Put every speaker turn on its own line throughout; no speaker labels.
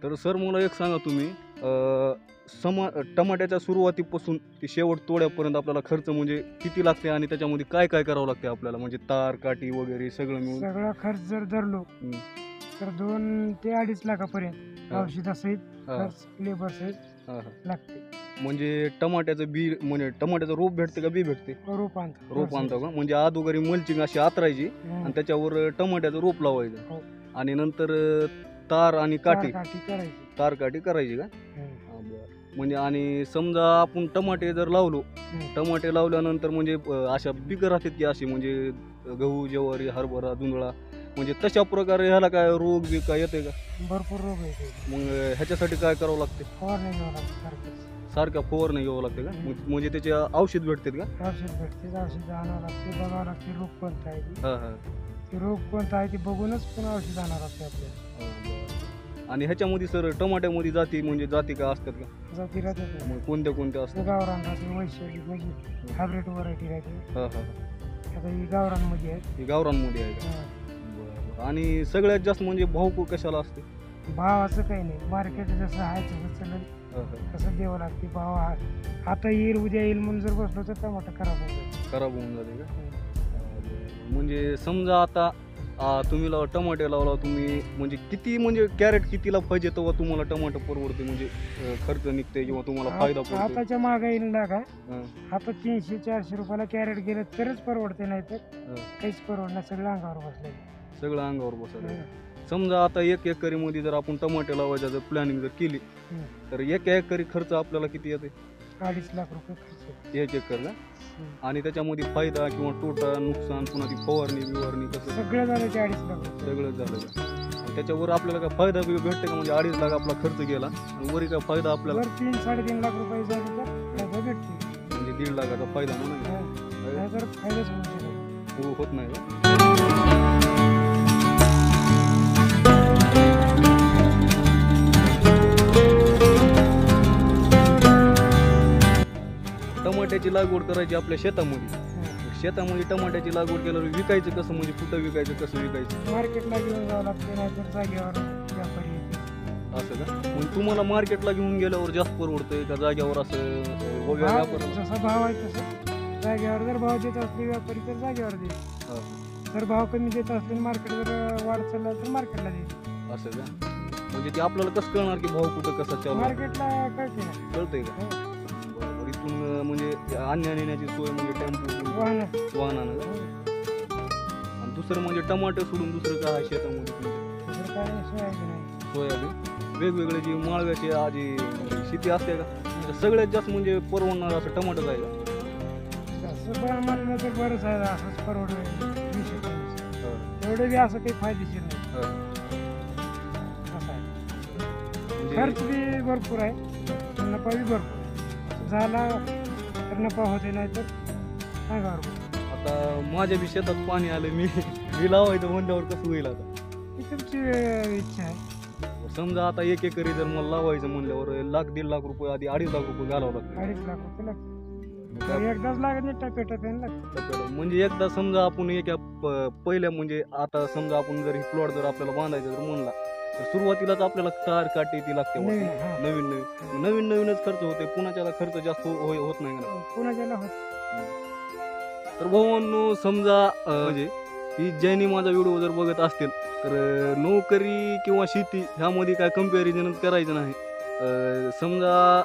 तर सर मला एक सांगा तुम्ही टमाट्याच्या सुरुवातीपासून ते शेवट तोड्यापर्यंत आपल्याला खर्च म्हणजे किती लागते आणि त्याच्यामध्ये काय काय करावं लागते आपल्याला म्हणजे तार काठी वगैरे सगळं मिळून
सगळा खर्च जर धरलो तर 2 ते 2.5 लाखापर्यंत औषधासहित खर्च लेबर सहित लागते.
म्हणजे टमाट्याचं बी म्हणजे टमाट्याचं रोप भेटते का बी भेटते?
रोप
आणतो का? म्हणजे अगोदर मल्चिंग अशी आतरायची आणि त्याच्यावर टमाट्याचं रोप लावायचं आणि नंतर तार आणि काठी करायची का? म्हणजे आणि समजा आपण टमाटे जर लावलो टमाटे लावल्यानंतर म्हणजे अशा पिकं राहतात की अशी म्हणजे गहू ज्वारी हरभरा जुंधळा म्हणजे तशा प्रकारे ह्याला काय रोग बी काय येते का?
भरपूर रोग येते.
मग ह्याच्यासाठी काय करावं लागते?
फवारणी घ्यावं लागते.
सारख्या फवारणी घ्यावं लागते का? म्हणजे त्याचे औषध भेटतात का?
औषध आणावं लागते बघावं लागते रोग कोणता आहे ते रोग कोणता आहे ते बघूनच पुन्हा औषध आणावं लागते आपल्याला.
आणि ह्याच्यामध्ये सर टमाट्यामध्ये जाती का असतात का?
जाती राहतात.
मग कोणत्या असतात?
गावरान राहते वैशाली म्हणजे हायब्रिड व्हरायटी राहते. आता ही गावरानमध्ये आहे.
गावरानमध्ये आहे का? आणि सगळ्यात जास्त म्हणजे भाव कशाला असते?
भावाचं काही नाही मार्केट जसं आहे तसं चालेल तसं द्यावं लागते. भाव आता येईल उद्या येईल म्हणून जर बसलो तर टमाटर खराब होऊन जाते
का? म्हणजे समजा आता तुम्ही टमाटे लावला तुम्ही म्हणजे किती म्हणजे कॅरेट कितीला पाहिजे तेव्हा तुम्हाला टमाटर परवडते म्हणजे खर्च निघते किंवा तुम्हाला फायदा पडतो?
आताच्या महागाईला का आता 300-400 रुपयाला कॅरेट गेलं तरच परवडते नाही तर काहीच परवडणार. सगळं अंगावर बसलं. समजा आता 1 एकरीमध्ये जर आपण टमाटे लावायचा जर प्लॅनिंग जर केली तर 1 एकरी खर्च आपल्याला किती येते? 2.5 लाख रुपये खर्च
1 एकर का? आणि त्याच्यामध्ये फायदा किंवा तोटा नुकसान पुन्हा ती फवारणी कसं
सगळं झालं ते 2.5 लाख रुपये
सगळं झालं का? आणि त्याच्यावर आपल्याला काय फायदा भेटते का? म्हणजे 2.5 लाख आपला खर्च गेला वरी काय फायदा आपल्याला?
3-3.5 लाख रुपये झाले तर फायदा भेटते.
म्हणजे 1.5 लाखाचा फायदा
नाही तर फायदाच
होत नाही का? टमाट्याची लागवड करायची आपल्या शेतामध्ये टमाट्याची लागवड केल्यावर विकायचं कसं म्हणजे कुठं विकायचं कसं विकायचं?
मार्केटला घेऊन जावं लागते नाहीतर जागेवर व्यापारी
असं का? म्हणजे तुम्हाला मार्केटला घेऊन गेल्यावर जास्त परवडतंय का जागेवर असं
जसा भाव आहे तसं जागेवर जर भाव देत असले व्यापारी तर जागेवर देईल. जर भाव कमी देत असले मार्केट जर वाढ चालला तर मार्केटला देईल.
असं का? म्हणजे ते आपल्याला कसं कळणार की भाव कुठं कसा चालू?
मार्केटला कळतंय का?
इथून म्हणजे आणण्या नेण्याची सोय म्हणजे टेम्पो वाहनानं आणि दुसरं म्हणजे टमाटर सोडून दुसरं काय शेतामध्ये? सोयाबीन वेगवेगळे जी माळव्याची आजी शेती असते का? सगळ्यात जास्त म्हणजे परवडणार असं टमाटर आहे का?
बरंच आहे असंच परवडलं एवढं बी असं काही फायदेशीर नाही. असं आहे खर्च बी भरपूर आहे नफा बी भरपूर झाला तर नफा होते नाही तर सांगावर.
आता माझ्या बी शेतात पाणी आलं मी लावायचं म्हणल्यावर कसं होईल? आता
तुमची इच्छा आहे.
समजा आता 1 एकरी जर मला लावायचं म्हणल्यावर 1-1.5 लाख रुपये आधी 2.5 लाख रुपये घालावं लागतं.
2.5 लाख रुपये लागते. एकदाच लागत नाही टप्प्याटप्प्याने लागतं.
म्हणजे एकदा समजा आपण पहिल्या म्हणजे आता समजा आपण जर प्लॉट जर आपल्याला बांधायचं जर म्हणला तर सुरुवातीलाच आपल्याला तार काठी ती लागते. नवीनच खर्च होते. पुण्याच्याला खर्च जास्त होत नाही ना?
पुण्याच्याला होत.
तर भावांनो समजा म्हणजे ही ज्यांनी माझा व्हिडिओ जर बघत असतील तर नोकरी किंवा शेती ह्यामध्ये काय कम्पॅरिझनच करायचं नाही. समजा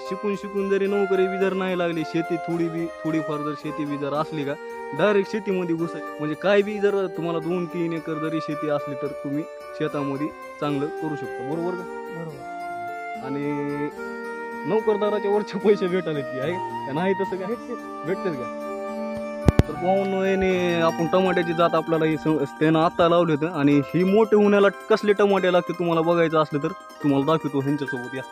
शिकून जरी नोकरी बी जर नाही लागली शेती थोडीफार जर शेती बी जर असली का डायरेक्ट शेतीमध्ये घुसायचं. म्हणजे काय बी जर तुम्हाला 2-3 एकर जरी शेती असली तर तुम्ही शेतामध्ये चांगलं करू शकता. बरोबर का?
बरोबर.
आणि नोकरदाराच्या वरचे पैसे भेटायला की आहे का नाही? तसं काय भेटतेच का? तर पाहून याने आपण टमाट्याची जात आपल्याला त्यानं आता लावले होतं आणि ही मोठे होण्याला कसले टमाटे लागते तुम्हाला बघायचं असलं तर तुम्हाला दाखवतो ह्यांच्यासोबत या.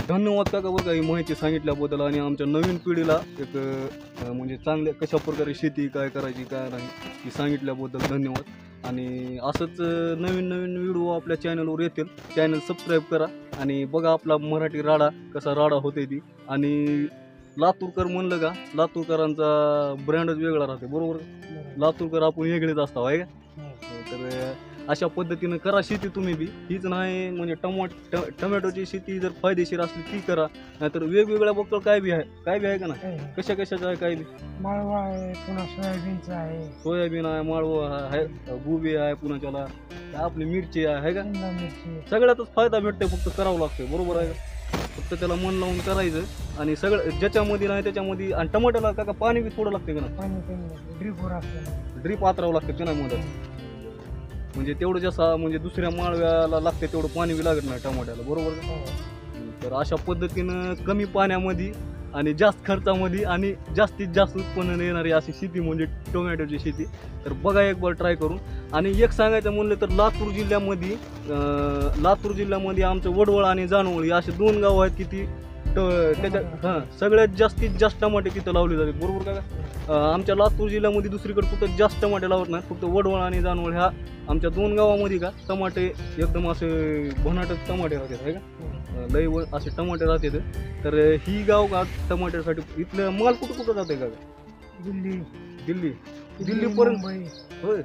धन्यवाद काका बघा ही माहिती सांगितल्याबद्दल आणि आमच्या नवीन पिढीला एक म्हणजे चांगल्या कशा प्रकारे शेती काय करायची काय नाही ही सांगितल्याबद्दल धन्यवाद आणि असंच नवीन नवीन व्हिडिओ आपल्या चॅनलवर येतील. चॅनल सबस्क्राईब करा आणि बघा आपला मराठी राडा कसा राडा होते ती. आणि लातूरकर म्हणलं का लातूरकरांचा ब्रँडच वेगळा राहते बरोबर. लातूरकर आपण वेगळेच असतो आहे का. तर अशा पद्धतीनं करा शेती तुम्ही बी. हीच नाही म्हणजे टमॅटोची शेती जर फायदेशीर असली ती करा नाहीतर वेगवेगळ्या बघतो काय बी आहे का ना कशा कशाचं आहे काय बी.
माळवा आहे पुन्हा सोयाबीनचं आहे
सोयाबीन आहे माळवा आहे गुबी आहे पुन्हा त्याला आपली मिरची आहे का.
शिमला मिरची
सगळ्यातच फायदा भेटतोय फक्त करावं लागतंय बरोबर आहे का. फक्त त्याला मन लावून करायचं आणि सगळं ज्याच्यामध्ये नाही त्याच्यामध्ये. आणि टमाट्याला का पाणी बी थोडं लागतं का ना.
पाणी ड्रिपवर असतं
ड्रीप आतरावं लागतं ते नाही मदत म्हणजे तेवढं जास्त म्हणजे दुसऱ्या माळव्याला लागते तेवढं पाणी बी लागत नाही टमाट्याला बरोबर का. तर अशा पद्धतीनं कमी पाण्यामध्ये आणि जास्त खर्चामध्ये आणि जास्तीत जास्त उत्पन्न येणारी अशी शेती म्हणजे टोमॅटोची शेती. तर बघा एक बार ट्राय करून. आणि एक सांगायचं म्हणलं तर लातूर जिल्ह्यामध्ये आमचं वडवळ आणि जानवळ ही असे 2 गाव आहेत की ती त्याच्यात सगळ्यात जास्तीत जास्त टमाटे तिथं लावले जातात बरोबर का. आमच्या लातूर जिल्ह्यामध्ये दुसरीकडे कुठं जास्त टमाटे लावत नाहीत. फक्त वडवळ आणि जानवळ ह्या आमच्या 2 गावामध्ये का टमाटे एकदम असे भनाटक टमाटे राहतात आहे का. लय असे टमाटे राहतात. तर ही गाव का टमाट्यासाठी इथलं माल कुठं जाते का. दिल्लीपर्यंत होय.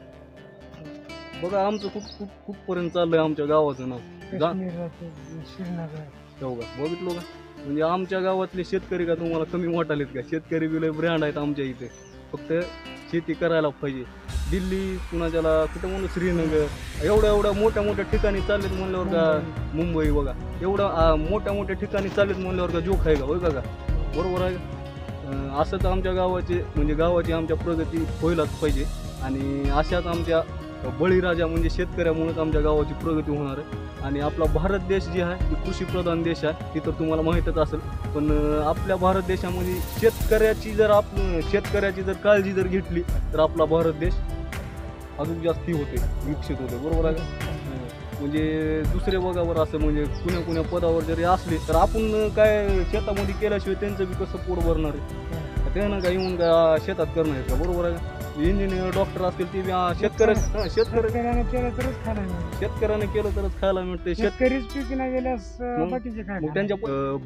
बघा आमचं खूप पर्यंत चाललंय आमच्या गावाचं नाव बघितलं का. म्हणजे आमच्या गावातले शेतकरी का तुम्हाला कमी वाटालेत का. शेतकरी बी लय ब्रँड आहेत आमच्या इथे. फक्त शेती करायला पाहिजे. दिल्ली पुन्हा त्याला कुठं म्हणलं श्रीनगर एवढ्या मोठ्या ठिकाणी चाललेत म्हणल्यावर का. मुंबई बघा एवढ्या मोठ्या ठिकाणी चाललेत म्हणल्यावर का जोक आहे का होय का बरोबर आहे का. असंच आमच्या गावाची आमच्या प्रगती व्हायलाच पाहिजे. आणि अशाच आमच्या बळीराजा म्हणजे शेतकऱ्यामुळेच आमच्या गावाची प्रगती होणार आहे. आणि आपला भारत देश जे आहे ते कृषीप्रधान देश आहे हे तर तुम्हाला माहीतच असेल. पण आपल्या भारत देशामध्ये शेतकऱ्याची जर काळजी जर घेतली तर आपला भारत देश अजून जास्ती होते विकसित होते बरोबर आहे का. म्हणजे दुसरे बघावर असं म्हणजे कुण्या पदावर जरी असले तर आपण काय शेतामध्ये केल्याशिवाय त्यांचं बी कसं पोट भरणार आहे. त्यानं काय येऊन का शेतात करणार आहे का बरोबर आहे. इंजिनियर डॉक्टर असतील ते शेतकऱ्याने केलं तरच खायला मिळते.
शेतकरीच पीक नाही गेल्यास बाकीचे काय.
मग त्यांच्या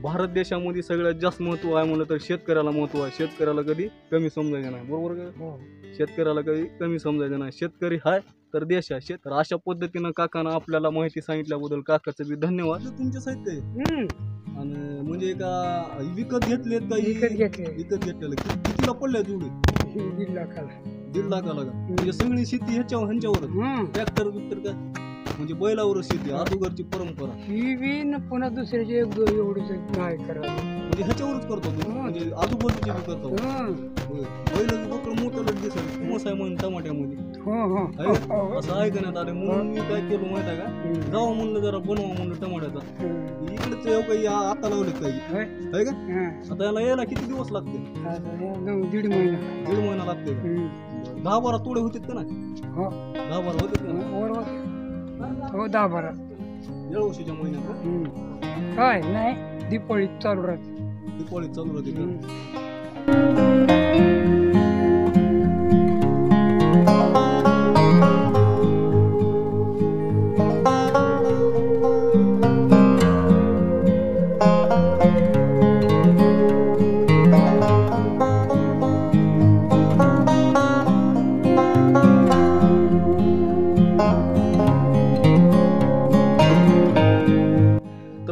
भारत देशामध्ये सगळ्यात जास्त महत्व आहे म्हणलं तर शेतकऱ्याला महत्व आहे. शेतकऱ्याला कधी कमी समजायचं नाही बरोबर का. शेतकऱ्याला कधी कमी समजायचं नाही. शेतकरी हाय तर देश आहे. तर अशा पद्धतीनं काकानं आपल्याला माहिती सांगितल्याबद्दल काकाचं बी धन्यवाद. तुमच्या साहित्य आणि म्हणजे का विकत घेतलेत का. विकत घेतलेलं कितीला पडल्या तेवढे
1.5
लाखाला का. म्हणजे सगळी शेती ह्याच्यावर ट्रॅक्टर बिक्टर का म्हणजे बैलावरच शेती अगोदरची परंपरा
ही बी पुन्हा दुसऱ्याचे एवढंच काय करावं
म्हणजे ह्याच्यावरच करतो म्हणजे आजूबाजूचे बी करतो. बैल मोठं दिसत मसाय म्हणून टमाट्यामध्ये असं ऐकण्यात आलं म्हणून मी काय केलं माहिती आहे का. जावं म्हणलं जरा बनवा म्हणलं टमाट्याचा. इकडेच काही आता लावलेत काही आहे का. आता याला यायला किती दिवस लागते.
1.5
महिना लागते. 10-12 तोडे होते का ना. 10-12 होते का ना.
हो 10-12
येळवशीच्या महिन्यात
काय नाही. दिवाळी चालू राहते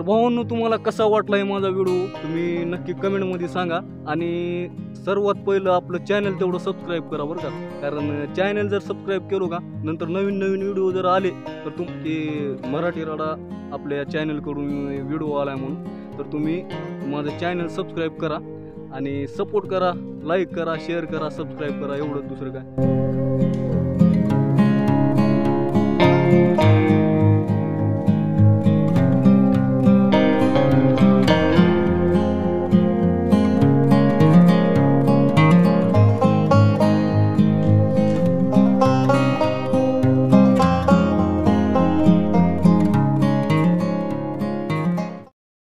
भावांनो. तुम्हाला कसा वाटलाय माझा व्हिडिओ तुम्ही नक्की कमेंटमध्ये सांगा. आणि सर्वात पहिलं आपलं चॅनल तेवढं सबस्क्राईब करा बरं का. कारण चॅनल जर सबस्क्राईब केलो का नंतर नवीन व्हिडिओ जर आले तर तुमची मराठी राडा आपल्या चॅनलकडून व्हिडिओ आलाय म्हणून तर तुम्ही माझं चॅनल सबस्क्राईब करा आणि सपोर्ट करा. लाईक करा शेअर करा सबस्क्राईब करा एवढंच दुसरं काय.